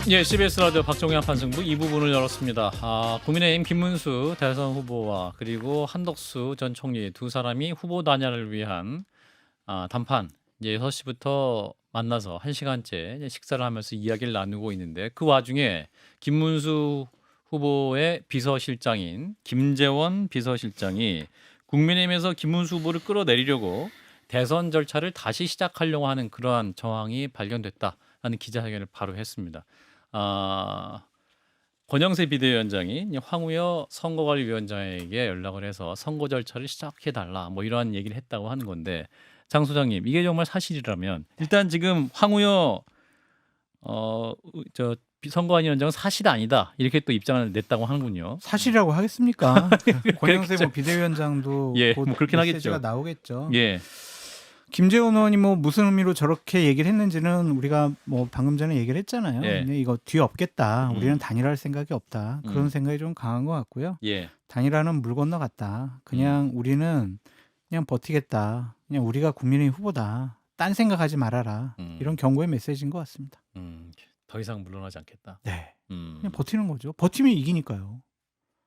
예, CBS 라디오 박정희 판승부 이 부분을 열었습니다. 국민의힘 김문수 대선 후보와 그리고 한덕수 전 총리 두 사람이 후보 단일화를 위한 단판 이제 6시부터 만나서 1시간째 식사를 하면서 이야기를 나누고 있는데 그 와중에 김문수 후보의 비서실장인 김재원 비서실장이 국민의힘에서 김문수 후보를 끌어내리려고 대선 절차를 다시 시작하려고 하는 그러한 정황이 발견됐다라는 기자회견을 바로 했습니다. 권영세 비대위원장이 황우여 선거관리위원장에게 연락을 해서 선거 절차를 시작해달라 뭐 이러한 얘기를 했다고 하는 건데 장 소장님 이게 정말 사실이라면 일단 지금 황우여 저 선거관리위원장은 사실 아니다 이렇게 또 입장을 냈다고 하는군요. 사실이라고 하겠습니까? 권영세 그렇죠. 뭐 비대위원장도 예, 곧 뭐 그렇긴 메시지가 하겠죠. 나오겠죠. 예, 김재원 의원이 뭐 무슨 의미로 저렇게 얘기를 했는지는 우리가 뭐 방금 전에 얘기를 했잖아요. 예. 그냥 이거 뒤에 없겠다. 음. 우리는 단일화할 생각이 없다. 그런 음. 생각이 좀 강한 것 같고요. 예, 단일화는 물 건너갔다. 그냥 우리는 그냥 버티겠다. 그냥 우리가 국민의 후보다. 딴 생각하지 말아라. 이런 경고의 메시지인 것 같습니다. 더 이상 물러나지 않겠다. 네, 그냥 버... 버티는 거죠. 버티면 이기니까요.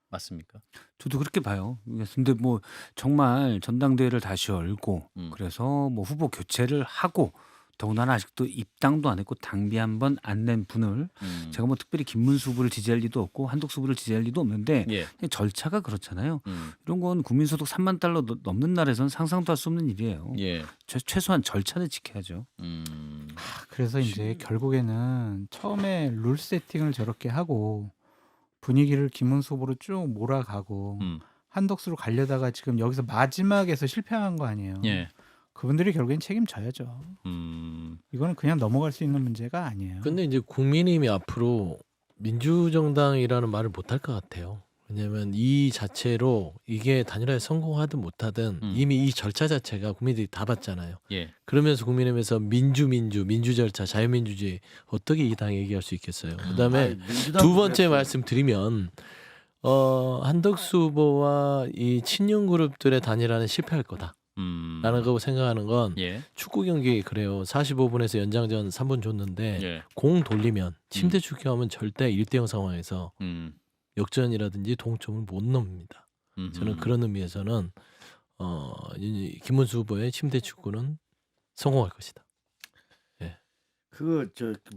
맞습니까? 저도 그렇게 봐요. 근데 뭐 정말 전당대회를 다시 열고 그래서 뭐 후보 교체를 하고 더군다나 아직도 입당도 안 했고 당비 한 번 안 낸 분을 제가 뭐 특별히 김문수 후보를 지지할 리도 없고 한덕수 후보를 지지할 리도 없는데 예, 그냥 절차가 그렇잖아요. 이런 건 국민소득 3만 달러 넘는 나라에서는 상상도 할 수 없는 일이에요. 예, 최소한 절차는 지켜야죠. 그래서 이제 결국에는 처음에 룰 세팅을 저렇게 하고 분위기를 김문수 후보로 쭉 몰아가고 한덕수로 가려다가 지금 여기서 마지막에서 실패한 거 아니에요. 예, 그분들이 결국엔 책임져야죠. 이거는 그냥 넘어갈 수 있는 문제가 아니에요. 근데 이제 국민의힘이 앞으로 민주정당이라는 말을 못할 것 같아요. 왜냐하면 이 자체로 이게 단일화에 성공하든 못하든 이미 이 절차 자체가 국민들이 다 봤잖아요. 예, 그러면서 국민의힘에서 민주 절차, 자유민주주의 어떻게 이 당 얘기할 수 있겠어요. 그다음에 두 번째 말씀드리면 한덕수 후보와 이 친윤 그룹들의 단일화는 실패할 거다. 라는 거 생각하는 건 예, 축구 경기 그래요. 45분에서 연장전 3분 줬는데 예, 공 돌리면 침대 추격하면 절대 1대0 상황에서 역전이라든지 동점을 못 넘습니다. 저는 그런 의미에서는 김문수 후보의 침대 축구는 성공할 것이다. 그거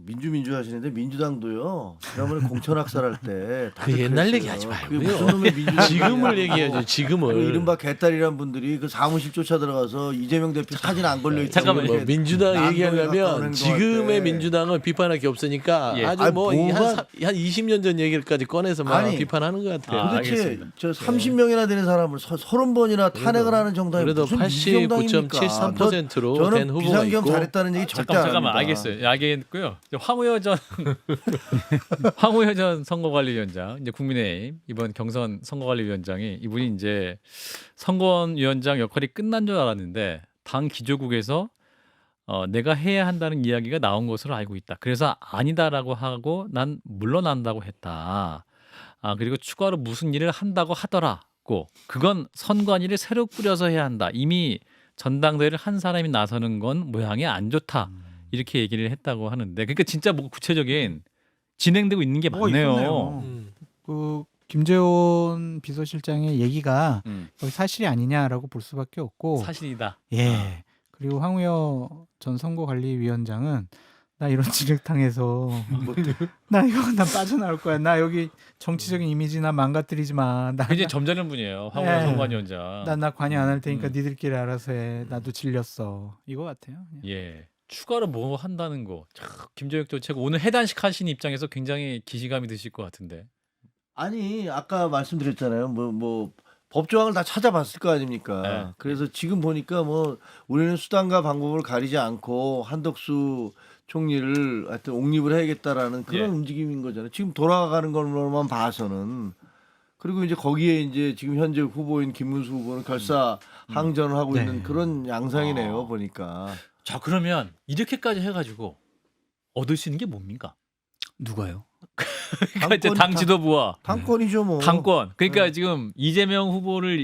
민주 하시는데 민주당도요. 지난번에 공천학살할 때 그 옛날 얘기 하지 말고요. 그게 무슨 놈의 민주당이냐. 지금을 얘기해야죠. 지금을. 그 이른바 개딸이란 분들이 그 사무실 쫓아 들어가서 이재명 대표 사진 안 걸려 있다고 잠깐만요. 뭐 민주당 난도에 가까운 얘기하려면 행동할 지금의 때. 민주당은 비판할 게 없으니까 예. 아주 아니, 뭐 한 뭐가- 20년 전 얘기까지 꺼내서 막 아니, 비판하는 것 같아요. 아, 도대체 알겠습니다. 저 30명이나 되는 사람을 30번이나 탄핵을 하는 정당이 그래도 무슨 민주정당입니까? 89.73%로 된 저는 후보가 비상경 있고 잘했다는 얘기 절대 안 합니다. 잠깐만 알겠어요. 알겠고요. 황우여 전 황우여 전 선거관리위원장 이제 국민의힘 이번 경선 선거관리위원장이 이분이 이제 선거위원장 역할이 끝난 줄 알았는데 당 기조국에서 내가 해야 한다는 이야기가 나온 것으로 알고 있다. 그래서 아니다라고 하고 난 물러난다고 했다. 그리고 추가로 무슨 일을 한다고 하더라고. 그건 선관위를 새로 꾸려서 해야 한다. 이미 전당대회를 한 사람이 나서는 건 모양이 안 좋다. 이렇게 얘기를 했다고 하는데 그러니까 진짜 뭐 구체적인 진행되고 있는 게 뭐가 많네요. 있었네요. 그 김재원 비서실장의 얘기가 거의 사실이 아니냐라고 볼 수밖에 없고 사실이다. 예. 그리고 황우여 전 선거관리위원장은 나 이런 진흙탕에서 나 빠져나올 거야. 나 여기 정치적인 이미지 나 망가뜨리지 마. 나 굉장히 점잖은 분이에요. 황우여 예. 선관위원장. 나 관여 안 할 테니까 니들끼리 알아서 해. 나도 질렸어. 이거 같아요. 예. 추가로 뭐 한다는 거. 김재혁 정책 오늘 해단식 하신 입장에서 굉장히 기시감이 드실 것 같은데. 아니 아까 말씀드렸잖아요. 뭐 법조항을 다 찾아봤을 거 아닙니까? 네. 그래서 지금 보니까 뭐 우리는 수단과 방법을 가리지 않고 한덕수 총리를 하여튼 옹립을 해야겠다라는 그런 예. 움직임인 거잖아요. 지금 돌아가는 걸로만 봐서는. 그리고 이제 거기에 이제 지금 현재 후보인 김문수 후보는 결사 항전을 하고 네. 있는 그런 양상이네요. 보니까. 자 그러면 이렇게까지 해가지고 얻을 수 있는 게 뭡니까? 누가요? 그러니까 이제 당 지도부와 당권이죠 뭐. 당권. 그러니까 네. 지금 이재명 후보를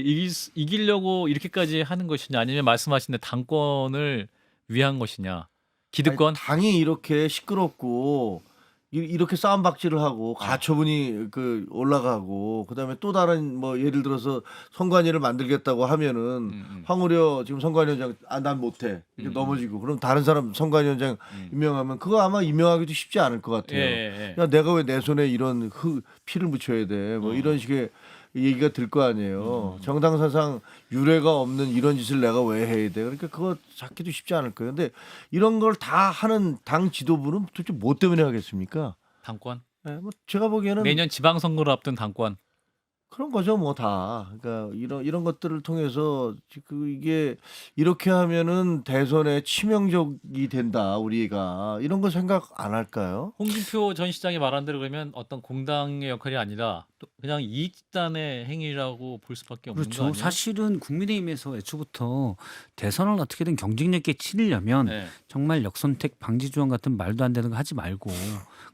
이기려고 이렇게까지 하는 것이냐 아니면 말씀하신 대 당권을 위한 것이냐. 기득권. 아니, 당이 이렇게 시끄럽고 이렇게 싸움박질을 하고 가처분이 그 올라가고 그다음에 또 다른 뭐 예를 들어서 선관위를 만들겠다고 하면은 황우려 지금 선관위원장 난 못해 이렇게 넘어지고 그럼 다른 사람 선관위원장 임명하면 그거 아마 임명하기도 쉽지 않을 것 같아요. 야 내가 왜 내 손에 이런 피를 묻혀야 돼 뭐 이런 식의 얘기가 들 거 아니에요. 정당사상 유례가 없는 이런 짓을 내가 왜 해야 돼. 그러니까 그거 찾기도 쉽지 않을 거예요. 근데 이런 걸 다 하는 당 지도부는 도대체 뭐 때문에 하겠습니까? 당권. 네, 뭐 제가 보기에는 내년 지방선거를 앞둔 당권. 그런 거죠, 뭐 다. 그러니까 이런 것들을 통해서 이게 이렇게 하면은 대선에 치명적이 된다 우리가 이런 거 생각 안 할까요? 홍준표 전 시장이 말한 대로 그러면 어떤 공당의 역할이 아니라 또 그냥 이익 집단의 행위라고 볼 수밖에 없는 거 그렇죠. 아니에요? 사실은 국민의힘에서 애초부터 대선을 어떻게든 경쟁력 있게 치르려면 네. 정말 역선택 방지 조항 같은 말도 안 되는 거 하지 말고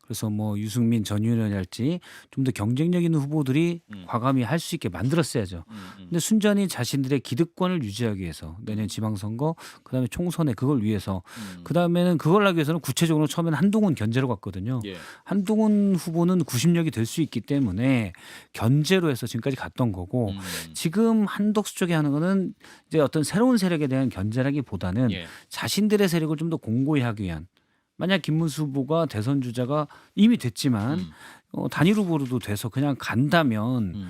그래서 뭐 유승민 전 의원이랄지 좀 더 경쟁력 있는 후보들이 과감히 할 수 있게 만들었어야죠. 근데 순전히 자신들의 기득권을 유지하기 위해서 내년 지방선거 그다음에 총선에 그걸 위해서 그다음에는 그걸 하기 위해서는 구체적으로 처음에는 한동훈 견제로 갔거든요. 예. 한동훈 후보는 구심력이 될 수 있기 때문에 견제로 해서 지금까지 갔던 거고 지금 한덕수 쪽에 하는 거는 이제 어떤 새로운 세력에 대한 견제라기보다는 예. 자신들의 세력을 좀 더 공고히 하기 위한 만약 김문수 후보가 대선 주자가 이미 됐지만 단일 후보로도 돼서 그냥 간다면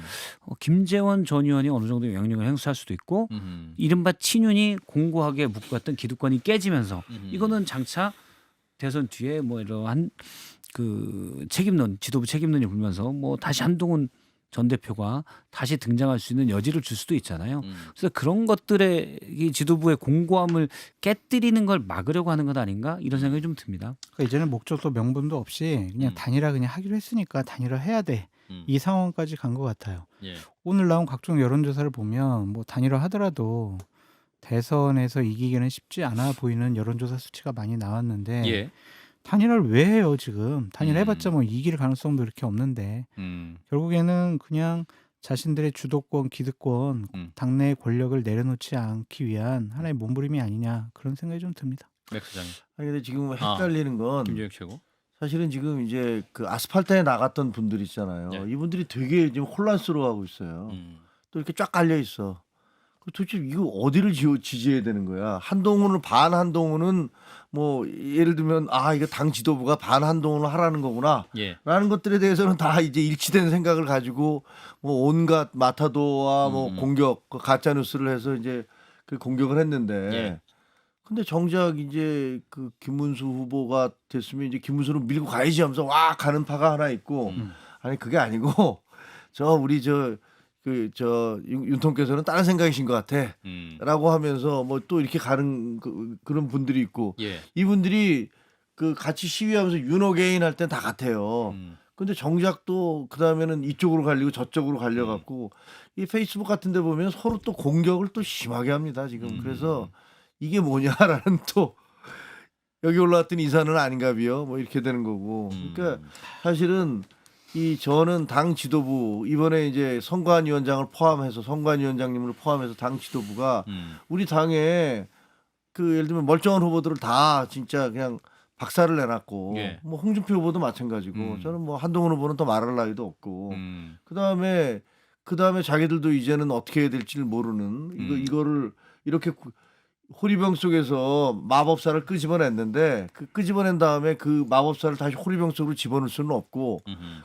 김재원 전 의원이 어느 정도 영향력을 행사할 수도 있고 이른바 친윤이 공고하게 묶었던 기득권이 깨지면서 이거는 장차 대선 뒤에 뭐 이러한 그 책임론 지도부 책임론이 불면서 뭐 다시 한동훈 전 대표가 다시 등장할 수 있는 여지를 줄 수도 있잖아요. 그래서 그런 것들의 이 지도부의 공고함을 깨뜨리는 걸 막으려고 하는 것 아닌가 이런 생각이 좀 듭니다. 그러니까 이제는 목적도 명분도 없이 그냥 단일화 그냥 하기로 했으니까 단일화 해야 돼. 이 상황까지 간 것 같아요. 예. 오늘 나온 각종 여론조사를 보면 뭐 단일화 하더라도 대선에서 이기기는 쉽지 않아 보이는 여론조사 수치가 많이 나왔는데 예. 단일화를 왜 해요 지금? 단일화 해봤자 뭐 이길 가능성도 이렇게 없는데 결국에는 그냥 자신들의 주도권, 기득권, 당내의 권력을 내려놓지 않기 위한 하나의 몸부림이 아니냐 그런 생각이 좀 듭니다. 맥 소장님. 아니 근데 지금 헷갈리는 건 김재혁 최고. 사실은 지금 이제 그 아스팔트에 나갔던 분들 있잖아요. 네. 이분들이 되게 지금 혼란스러워하고 있어요. 또 이렇게 쫙 깔려 있어. 도대체 이거 어디를 지지해야 되는 거야? 한동훈을 반 한동훈은 뭐 예를 들면 이거 당 지도부가 반 한동훈을 하라는 거구나. 예. 라는 것들에 대해서는 다 이제 일치된 생각을 가지고 뭐 온갖 마타도와 뭐 공격, 가짜 뉴스를 해서 이제 그 공격을 했는데. 예. 근데 정작 이제 그 김문수 후보가 됐으면 이제 김문수를 밀고 가야지 하면서 와 가는 파가 하나 있고 아니 그게 아니고 우리 윤통께서는 다른 생각이신 것 같아. 라고 하면서 뭐 또 이렇게 가는 그런 분들이 있고 예. 이분들이 그 같이 시위하면서 윤호개인 할 땐 다 같아요. 근데 정작 또 그다음에는 이쪽으로 갈리고 저쪽으로 갈려갖고 이 페이스북 같은 데 보면 서로 또 공격을 또 심하게 합니다 지금. 그래서 이게 뭐냐라는 또 여기 올라왔더니 이사는 아닌가비요 뭐 이렇게 되는 거고. 그러니까 사실은 저는 당 지도부 이번에 이제 선관위원장을 포함해서 선관위원장님을 포함해서 당 지도부가 우리 당에 그 예를 들면 멀쩡한 후보들을 다 진짜 그냥 박살을 내놨고 예. 뭐 홍준표 후보도 마찬가지고 저는 뭐 한동훈 후보는 더 말할 나위도 없고 그다음에 자기들도 이제는 어떻게 해야 될지를 모르는 이거를 이렇게 호리병 속에서 마법사를 끄집어냈는데 그 끄집어낸 다음에 그 마법사를 다시 호리병 속으로 집어넣을 수는 없고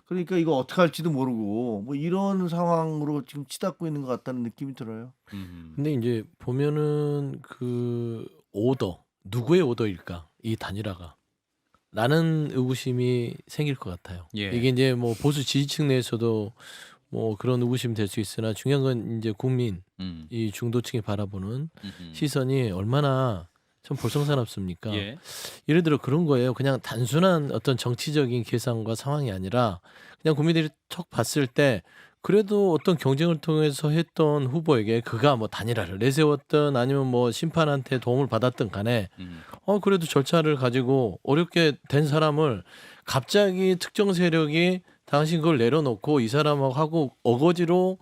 그러니까 이거 어떻게 할지도 모르고 뭐 이런 상황으로 지금 치닫고 있는 것 같다는 느낌이 들어요. 근데 이제 보면은 그 오더 누구의 오더일까 이 단일화가 라는 의구심이 생길 것 같아요. 예. 이게 이제 뭐 보수 지지층 내에서도 뭐 그런 의구심이 될 수 있으나 중요한 건 이제 국민 이 중도층이 바라보는 시선이 얼마나 참 볼성사납습니까? 예. 예를 들어 그런 거예요. 그냥 단순한 어떤 정치적인 계산과 상황이 아니라 그냥 국민들이 척 봤을 때 그래도 어떤 경쟁을 통해서 했던 후보에게 그가 뭐 단일화를 내세웠던 아니면 뭐 심판한테 도움을 받았던 간에 그래도 절차를 가지고 어렵게 된 사람을 갑자기 특정 세력이 당신 그걸 내려놓고 이 사람하고 어거지로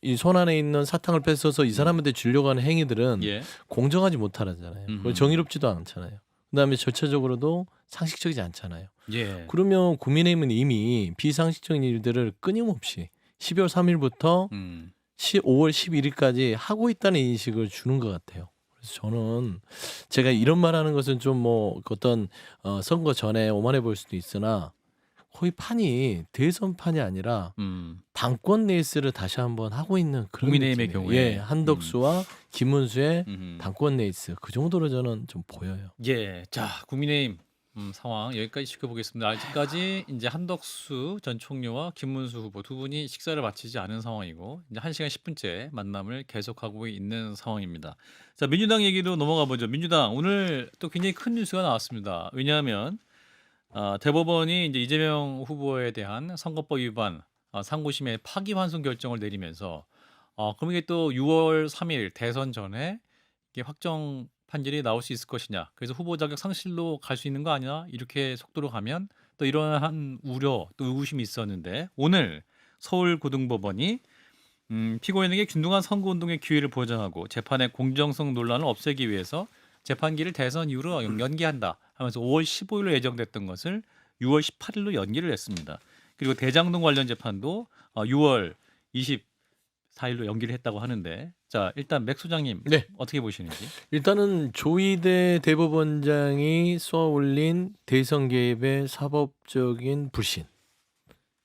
이 손안에 있는 사탕을 뺏어서 이 사람한테 주려고 하는 행위들은 예. 공정하지 못하잖아요. 그걸 정의롭지도 않잖아요. 그다음에 절차적으로도 상식적이지 않잖아요. 예. 그러면 국민의힘은 이미 비상식적인 일들을 끊임없이 12월 3일부터 5월 11일까지 하고 있다는 인식을 주는 것 같아요. 그래서 저는 제가 이런 말하는 것은 좀 뭐 어떤 선거 전에 오만해 보일 수도 있으나 거의 판이 대선판이 아니라 당권 레이스를 다시 한번 하고 있는 그런 국민의힘의 느낌이에요. 경우에. 예, 한덕수와 김문수의 당권 레이스 그 정도로 저는 좀 보여요. 예. 자, 국민의힘 상황 여기까지 지켜보겠습니다. 아직까지 이제 한덕수 전 총리와 김문수 후보 두 분이 식사를 마치지 않은 상황이고 이제 1시간 10분째 만남을 계속하고 있는 상황입니다. 자, 민주당 얘기로 넘어가 보죠. 민주당 오늘 또 굉장히 큰 뉴스가 나왔습니다. 왜냐하면 대법원이 이제 이재명 후보에 대한 선거법 위반 상고심의 파기환송 결정을 내리면서 그럼 이게 또 6월 3일 대선 전에 이게 확정 판결이 나올 수 있을 것이냐. 그래서 후보 자격 상실로 갈 수 있는 거 아니야? 이렇게 속도로 가면 또 이러한 우려 또 의구심이 있었는데 오늘 서울고등법원이 피고인에게 균등한 선거운동의 기회를 보장하고 재판의 공정성 논란을 없애기 위해서 재판기를 대선 이후로 연기한다 하면서 5월 15일로 예정됐던 것을 6월 18일로 연기를 했습니다. 그리고 대장동 관련 재판도 6월 24일로 연기를 했다고 하는데 자 일단 맥 소장님 네. 어떻게 보시는지? 일단은 조희대 대법원장이 쏘아올린 대선 개입의 사법적인 불신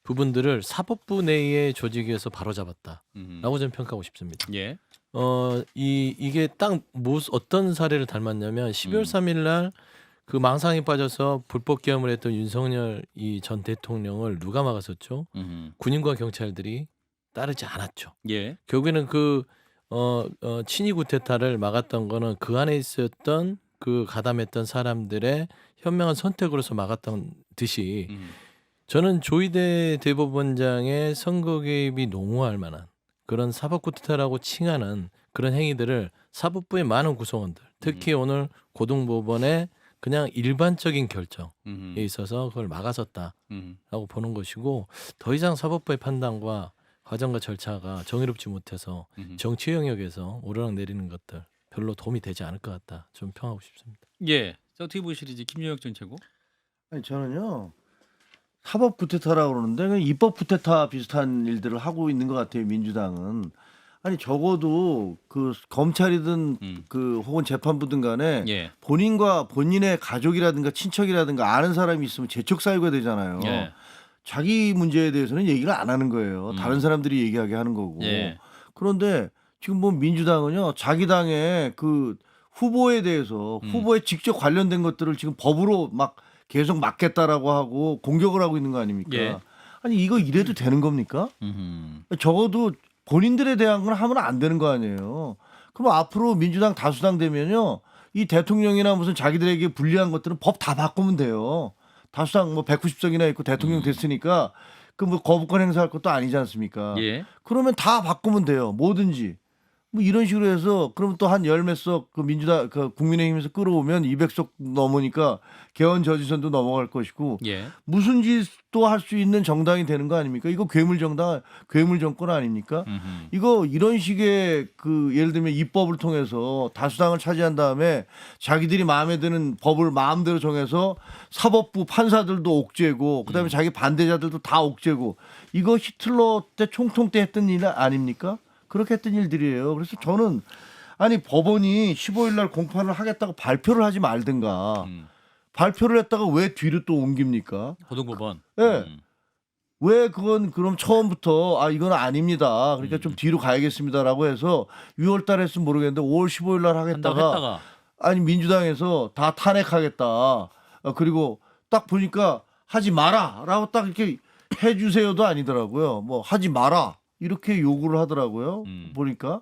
부분들을 사법부 내의 조직에서 바로잡았다라고 저는 평가하고 싶습니다. 예. 이게 딱 어떤 사례를 닮았냐면 12월 3일 날 그 망상에 빠져서 불법 계엄을 했던 윤석열 이 전 대통령을 누가 막았었죠? 군인과 경찰들이 따르지 않았죠. 예. 결국에는 그 친위 구테타를 막았던 거는 그 안에 있었던 그 가담했던 사람들의 현명한 선택으로서 막았던 듯이 저는 조희대 대법원장의 선거 개입이 농후할 만한 그런 사법 구테타라고 칭하는 그런 행위들을 사법부의 많은 구성원들 특히 오늘 고등법원의 그냥 일반적인 결정에 있어서 그걸 막았었다라고 보는 것이고 더 이상 사법부의 판단과 과정과 절차가 정의롭지 못해서 정치 영역에서 오르락내리는 것들 별로 도움이 되지 않을 것 같다. 좀 평하고 싶습니다. 예. 자, 어떻게 보시는지 김유혁 전 최고? 아니 저는요 사법 구테타라고 그러는데 그냥 입법 구테타 비슷한 일들을 하고 있는 것 같아요. 민주당은 아니 적어도 그 검찰이든 그 혹은 재판부든 간에 예. 본인과 본인의 가족이라든가 친척이라든가 아는 사람이 있으면 재촉 사유가 되잖아요. 예. 자기 문제에 대해서는 얘기를 안 하는 거예요. 다른 사람들이 얘기하게 하는 거고. 예. 그런데 지금 뭐 민주당은요 자기 당의 그 후보에 대해서 후보에 직접 관련된 것들을 지금 법으로 막 계속 막겠다라고 하고 공격을 하고 있는 거 아닙니까? 예. 아니 이거 이래도 되는 겁니까? 적어도 본인들에 대한 건 하면 안 되는 거 아니에요. 그럼 앞으로 민주당 다수당 되면요 이 대통령이나 무슨 자기들에게 불리한 것들은 법 다 바꾸면 돼요. 다수당 뭐 190석이나 있고 대통령 됐으니까 그 뭐 거부권 행사할 것도 아니지 않습니까? 예. 그러면 다 바꾸면 돼요. 뭐든지. 뭐 이런 식으로 해서 그러면 또 한 열 몇 석 그 민주당 그 국민의힘에서 끌어오면 200석 넘으니까 개헌 저지선도 넘어갈 것이고 예. 무슨 짓도 할 수 있는 정당이 되는 거 아닙니까? 이거 괴물 정당, 괴물 정권 아닙니까? 이거 이런 식의 그 예를 들면 입법을 통해서 다수당을 차지한 다음에 자기들이 마음에 드는 법을 마음대로 정해서 사법부 판사들도 옥죄고 그다음에 자기 반대자들도 다 옥죄고 이거 히틀러 때 총통 때 했던 일 아닙니까? 그렇게 했던 일들이에요. 그래서 저는 아니 법원이 15일 날 공판을 하겠다고 발표를 하지 말든가 발표를 했다가 왜 뒤로 또 옮깁니까? 고등법원. 예. 왜 그건 그럼 처음부터 아 이건 아닙니다. 그러니까 좀 뒤로 가야겠습니다라고 해서 6월 달에 했으면 모르겠는데 5월 15일 날 하겠다가 아니 민주당에서 다 탄핵하겠다. 그리고 딱 보니까 하지 마라라고 딱 이렇게 해주세요도 아니더라고요. 뭐 하지 마라 이렇게 요구를 하더라고요. 보니까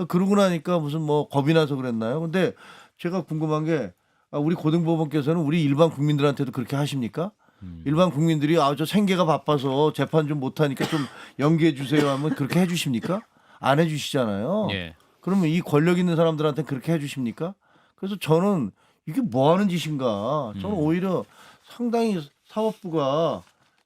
그러고 나니까 무슨 뭐 겁이 나서 그랬나요? 근데 제가 궁금한 게 우리 고등법원께서는 우리 일반 국민들한테도 그렇게 하십니까? 일반 국민들이 저 생계가 바빠서 재판 좀 못하니까 좀 연기해 주세요 하면 그렇게 해주십니까? 안 해주시잖아요. 예. 그러면 이 권력 있는 사람들한테 그렇게 해주십니까? 그래서 저는 이게 뭐 하는 짓인가? 저는 오히려 상당히 사법부가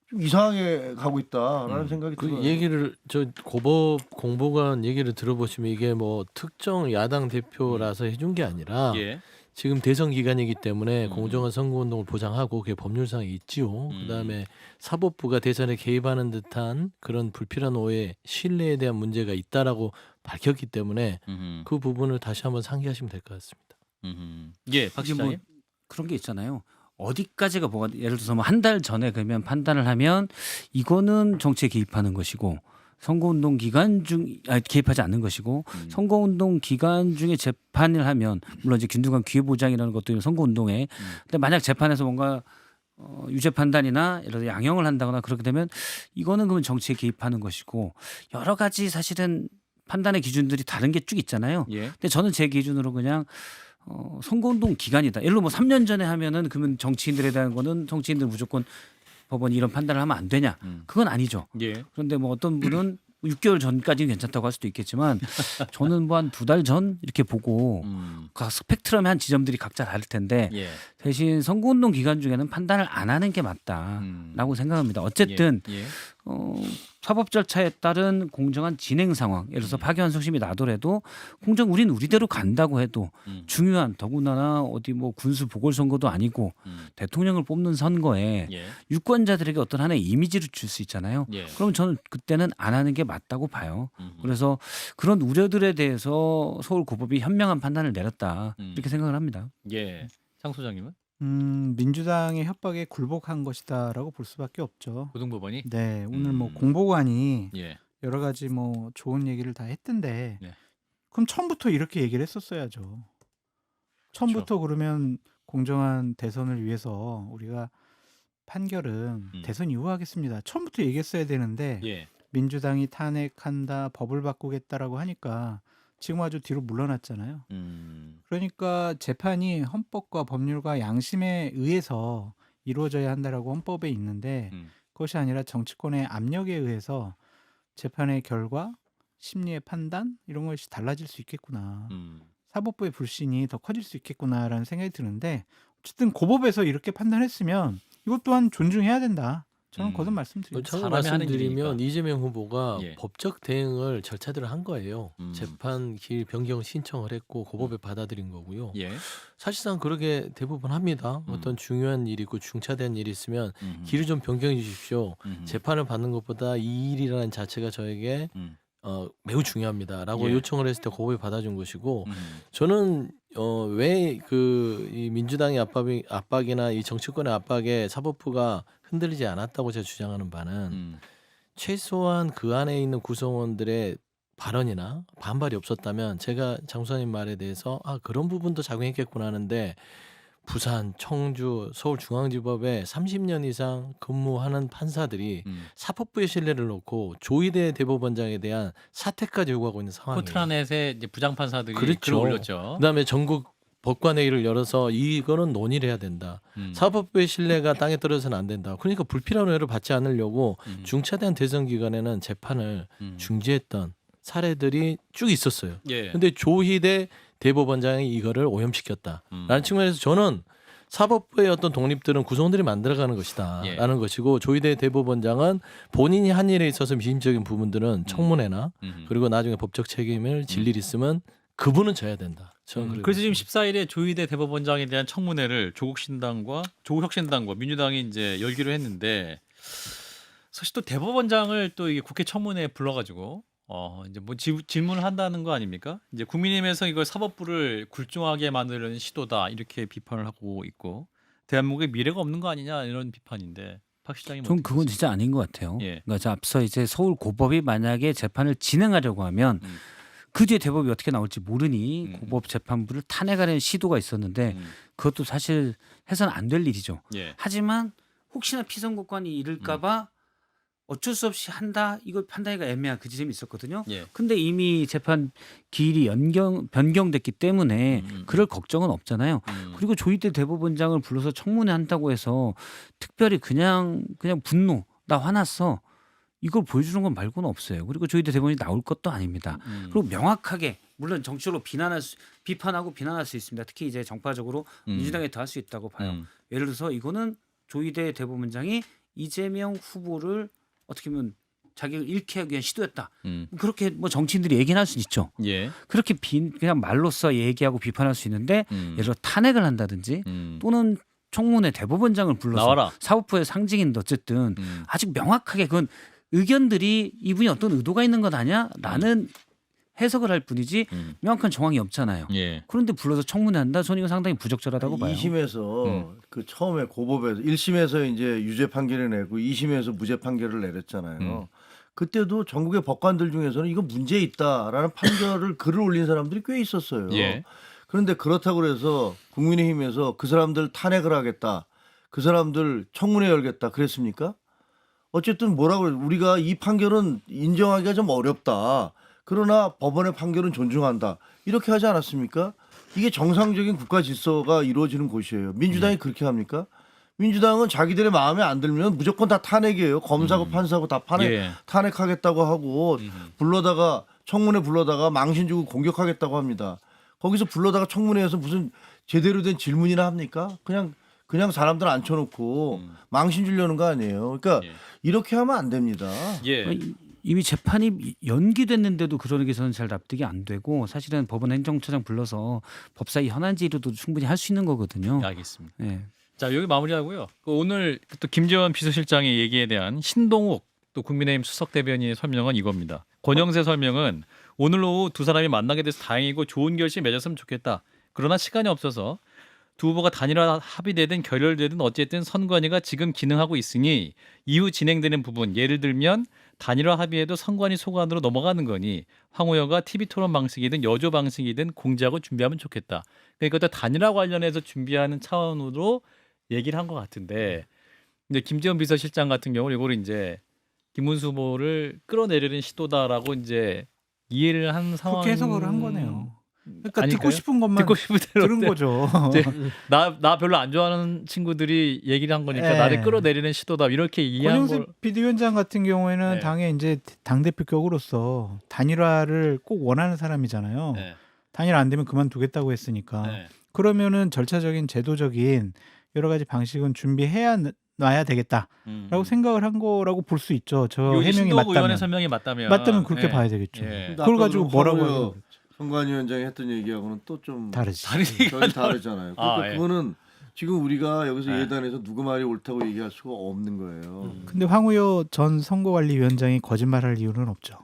좀 이상하게 가고 있다라는 생각이 그 들어요. 얘기를 저 고법 공보관 얘기를 들어보시면 이게 뭐 특정 야당 대표라서 해준 게 아니라 예. 지금 대선 기간이기 때문에 공정한 선거운동을 보장하고 그게 법률상 있지요. 음. 그다음에 사법부가 대선에 개입하는 듯한 그런 불필요한 오해, 신뢰에 대한 문제가 있다라고 밝혔기 때문에 그 부분을 다시 한번 상기하시면 될 것 같습니다. 예, 박 이게 뭐 시장님. 그런 게 있잖아요. 어디까지가 뭐가 예를 들어서 뭐 한 달 전에 그러면 판단을 하면 이거는 정치에 개입하는 것이고 선거운동 기간 중 개입하지 않는 것이고 선거운동 기간 중에 재판을 하면 물론 이제 균등한 기회 보장이라는 것도 선거운동에 근데 만약 재판에서 뭔가 유죄 판단이나 예를 들어 양형을 한다거나 그렇게 되면 이거는 그러면 정치에 개입하는 것이고 여러 가지 사실은 판단의 기준들이 다른 게 쭉 있잖아요. 예. 근데 저는 제 기준으로 그냥 선거운동 기간이다. 예를 들어 뭐 3년 전에 하면은 그러면 정치인들에 대한 거는 정치인들 무조건 법원이 이런 판단을 하면 안 되냐? 그건 아니죠. 예. 그런데 뭐 어떤 분은 6개월 전까지는 괜찮다고 할 수도 있겠지만 저는 뭐 한 2달 전 이렇게 보고 각 스펙트럼의 한 지점들이 각자 다를 텐데 예. 대신 선거운동 기간 중에는 판단을 안 하는 게 맞다라고 생각합니다. 어쨌든 예. 사법 절차에 따른 공정한 진행 상황, 예를 들어서 파기환송심이 나더라도 우린 우리대로 간다고 해도 중요한 더군다나 어디 뭐 군수 보궐선거도 아니고 대통령을 뽑는 선거에 예. 유권자들에게 어떤 하나의 이미지를 줄 수 있잖아요. 예. 그럼 저는 그때는 안 하는 게 맞다고 봐요. 그래서 그런 우려들에 대해서 서울고법이 현명한 판단을 내렸다 이렇게 생각을 합니다. 예. 장 소장님은 민주당의 협박에 굴복한 것이다라고 볼 수밖에 없죠. 고등법원이 네, 오늘 뭐 공보관이 예. 여러 가지 뭐 좋은 얘기를 다 했던데 네. 그럼 처음부터 이렇게 얘기를 했었어야죠. 처음부터 그러면 공정한 대선을 위해서 우리가 판결은 대선 이후 하겠습니다. 처음부터 얘기했어야 되는데 예. 민주당이 탄핵한다, 법을 바꾸겠다라고 하니까 지금 아주 뒤로 물러났잖아요. 그러니까 재판이 헌법과 법률과 양심에 의해서 이루어져야 한다라고 헌법에 있는데 그것이 아니라 정치권의 압력에 의해서 재판의 결과, 심리의 판단 이런 것이 달라질 수 있겠구나. 사법부의 불신이 더 커질 수 있겠구나라는 생각이 드는데 어쨌든 고법에서 이렇게 판단했으면 이것 또한 존중해야 된다. 저는 거듭 말씀드립니다. 참고 사람이 하는 말씀드리면 일이니까. 이재명 후보가 예. 법적 대응을 절차대로 한 거예요. 재판 길 변경 신청을 했고 고법에 받아들인 거고요. 예. 사실상 그렇게 대부분 합니다. 어떤 중요한 일이 있고 중차대한 일이 있으면 길을 좀 변경해 주십시오. 재판을 받는 것보다 이 일이라는 자체가 저에게 매우 중요합니다라고 예. 요청을 했을 때 고법이 받아준 것이고 저는 왜 이 민주당의 압박이나 이 정치권의 압박에 사법부가 흔들리지 않았다고 제가 주장하는 바는 최소한 그 안에 있는 구성원들의 발언이나 반발이 없었다면 제가 장수님 말에 대해서 그런 부분도 작용했겠구나 하는데 부산, 청주, 서울중앙지법에 30년 이상 근무하는 판사들이 사법부의 신뢰를 놓고 조희대 대법원장에 대한 사퇴까지 요구하고 있는 상황이에요. 포트라넷에 이제 부장판사들이 그렇죠. 글을 올렸죠. 그다음에 전국 법관회의를 열어서 이거는 논의를 해야 된다. 사법부의 신뢰가 땅에 떨어져서는 안 된다. 그러니까 불필요한 오해를 받지 않으려고 중차대한 대선 기간에는 재판을 중지했던 사례들이 쭉 있었어요. 예. 근데 조희대 대법원장이 이거를 오염시켰다라는 측면에서 저는 사법부의 어떤 독립들은 구성원들이 만들어가는 것이다라는 예. 것이고 조희대 대법원장은 본인이 한 일에 있어서 미심적인 부분들은 청문회나 그리고 나중에 법적 책임을 질 일이 있으면 그분은 져야 된다. 저는 그렇게 그래서 지금 생각합니다. 14일에 조희대 대법원장에 대한 청문회를 조국혁신당과 민주당이 이제 열기로 했는데 사실 또 대법원장을 또 이게 국회 청문회에 불러가지고 이제 뭐 질문을 한다는 거 아닙니까? 이제 국민의힘에서 이걸 사법부를 굴종하게 만드는 시도다 이렇게 비판을 하고 있고 대한민국에 미래가 없는 거 아니냐 이런 비판인데 박 시장이 전 그건 진짜 아닌 것 같아요. 예. 그러니까 앞서 이제 서울고법이 만약에 재판을 진행하려고 하면 그 뒤에 대법이 어떻게 나올지 모르니 고법 재판부를 탄핵하려는 시도가 있었는데 그것도 사실 해서는 안 될 일이죠. 예. 하지만 혹시나 피선거권이 이를까봐 어쩔 수 없이 한다. 이거 판단하기가 애매한 그 지점이 있었거든요. 예. 근데 이미 재판 기일이 변경됐기 때문에 그럴 걱정은 없잖아요. 그리고 조희대 대법원장을 불러서 청문회 한다고 해서 특별히 그냥 분노, 나 화났어. 이걸 보여주는 건 말고는 없어요. 그리고 조희대 대법원이 나올 것도 아닙니다. 그리고 명확하게 물론 정치적으로 비판하고 비난할 수 있습니다. 특히 이제 정파적으로 민주당에 더할 수 있다고 봐요. 예를 들어서 이거는 조희대 대법원장이 이재명 후보를 어떻게 보면 자기를 잃게 하기 위한 시도였다. 음. 그렇게 뭐 정치인들이 얘기는 할 수 있죠. 예. 그렇게 그냥 말로써 얘기하고 비판할 수 있는데 예를 들어 탄핵을 한다든지 또는 청문회 대법원장을 불러서 나와라. 사법부의 상징인데 어쨌든 음. 아직 명확하게 그건 의견들이 이분이 어떤 의도가 있는 것 아니야라는 해석을 할 뿐이지 명확한 정황이 없잖아요. 예. 그런데 불러서 청문회 한다? 저는 이거 상당히 부적절하다고 봐요. 2심에서 그 처음에 고법에서 1심에서 이제 유죄 판결을 내고 2심에서 무죄 판결을 내렸잖아요. 그때도 전국의 법관들 중에서는 이거 문제 있다라는 판결을 글을 올린 사람들이 꽤 있었어요. 예. 그런데 그렇다고 해서 국민의힘에서 그 사람들 탄핵을 하겠다. 그 사람들 청문회 열겠다. 그랬습니까? 어쨌든 뭐라고 그래. 우리가 이 판결은 인정하기가 좀 어렵다. 그러나 법원의 판결은 존중한다. 이렇게 하지 않았습니까? 이게 정상적인 국가 질서가 이루어지는 곳이에요. 민주당이 그렇게 합니까? 민주당은 자기들의 마음에 안 들면 무조건 다 탄핵이에요. 검사고 판사고 다 예. 탄핵하겠다고 하고 불러다가 청문회 불러다가 망신 주고 공격하겠다고 합니다. 거기서 불러다가 청문회에서 무슨 제대로 된 질문이나 합니까? 그냥 사람들 앉혀놓고 망신 주려는 거 아니에요. 그러니까 예. 이렇게 하면 안 됩니다. 예. 이미 재판이 연기됐는데도 그런 게 저는 잘 납득이 안 되고 사실은 법원 행정처장 불러서 법사위 현안질의도 충분히 할 수 있는 거거든요. 알겠습니다. 네. 자, 여기 마무리하고요. 오늘 또 김재원 비서실장의 얘기에 대한 신동욱 또 국민의힘 수석 대변인의 설명은 이겁니다. 권영세 설명은 오늘 오후 두 사람이 만나게 돼서 다행이고 좋은 결심 맺었으면 좋겠다. 그러나 시간이 없어서 두 후보가 단일화 합의되든 결렬되든 어쨌든 선관위가 지금 기능하고 있으니 이후 진행되는 부분 예를 들면 단일화 합의에도 선관위 소관으로 넘어가는 거니 황 의원과 TV 토론 방식이든 여조 방식이든 공지하고 준비하면 좋겠다. 그러니까 또 단일화 관련해서 준비하는 차원으로 얘기를 한 것 같은데 이제 김재원 비서실장 같은 경우는 이거를 이제 김문수 후보를 끌어내리는 시도다라고 이제 이해를 한 상황. 그렇게 해석을 한 거네요. 그러니까 아닐까요? 듣고 싶은 것만 듣고 싶은 대로 들은 거죠. 이제 나 별로 안 좋아하는 친구들이 얘기를 한 거니까 네. 나를 끌어내리는 시도다 이렇게 이해한 권영세 걸. 비대위원장 같은 경우에는 네. 당의 이제 당대표 격으로서 단일화를 꼭 원하는 사람이잖아요. 네. 단일화 안 되면 그만두겠다고 했으니까. 네. 그러면은 절차적인 제도적인 여러 가지 방식은 준비해야 놔야 되겠다라고 생각을 한 거라고 볼 수 있죠. 저 해명이 신동욱 의원의 맞다면. 설명이 맞다면 그렇게 예. 봐야 되겠죠. 예. 그걸 가지고 뭐라고 황우여 해요? 선관위원장이 했던 얘기하고는 또 좀 다르지. 전혀 다르잖아요. 그러니까 아, 예. 그거는 지금 우리가 여기서 예. 예단해서 누구 말이 옳다고 얘기할 수가 없는 거예요. 근데 황우여 전 선거관리위원장이 거짓말할 이유는 없죠.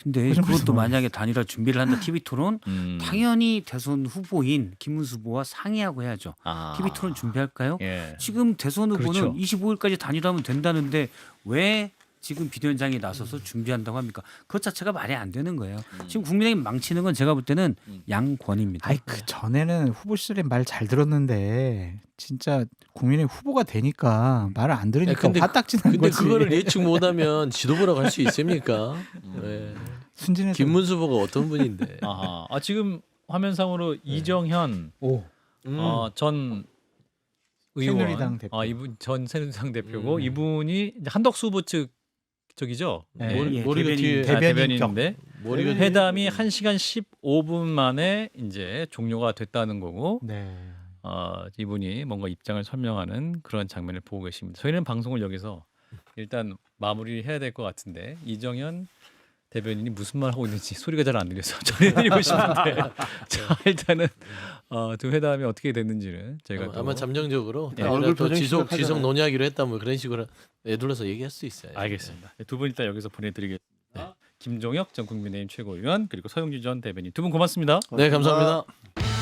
근데 거짓말 그것도 좀 만약에 단일화 준비를 한다 TV 토론 음. 당연히 대선 후보인 김문수 후보와 상의하고 해야죠. 아. TV 토론 준비할까요? 예. 지금 대선 후보는 그렇죠. 25일까지 단일화하면 된다는데 왜 지금 비대위원장이 나서서 준비한다고 합니까? 그것 자체가 말이 안 되는 거예요. 지금 국민의힘 망치는 건 제가 볼 때는 양권입니다. 아이 그 전에는 후보 시절에 말 잘 들었는데 진짜 국민의 후보가 되니까 말을 안 들으니까 근데 화딱지는 근데 거지. 그거를 예측 못하면 지도부라고 할 수 있습니까? 네. 순진해서 김문수 후보가 어떤 분인데? 아하. 아 지금 화면상으로 이정현 오. 전 의원 새누리당 대표. 이분 전 새누리당 대표고 이분이 이제 한덕수 후보 측 저기죠. 네. 머리가 뒤에 대변인인데 머리가 회담이 1시간 15분 만에 이제 종료가 됐다는 거고 네. 이분이 뭔가 입장을 설명하는 그런 장면을 보고 계십니다. 저희는 방송을 여기서 일단 마무리해야 될 것 같은데 이정현 대변인이 무슨 말 하고 있는지 소리가 잘 안 들려서 전해드리고 싶은데 자 일단은 두 회담이 어떻게 됐는지는 저희가 또 아마 잠정적으로 예. 얼굴 얼굴 또 표정 지속 심각하잖아요. 논의하기로 했다 뭐 그런 식으로 애둘러서 얘기할 수 있어요. 알겠습니다. 두 분 일단 여기서 보내드리겠습니다. 김종혁 전 국민의힘 최고위원 그리고 서영주 전 대변인 두 분 고맙습니다. 네, 감사합니다.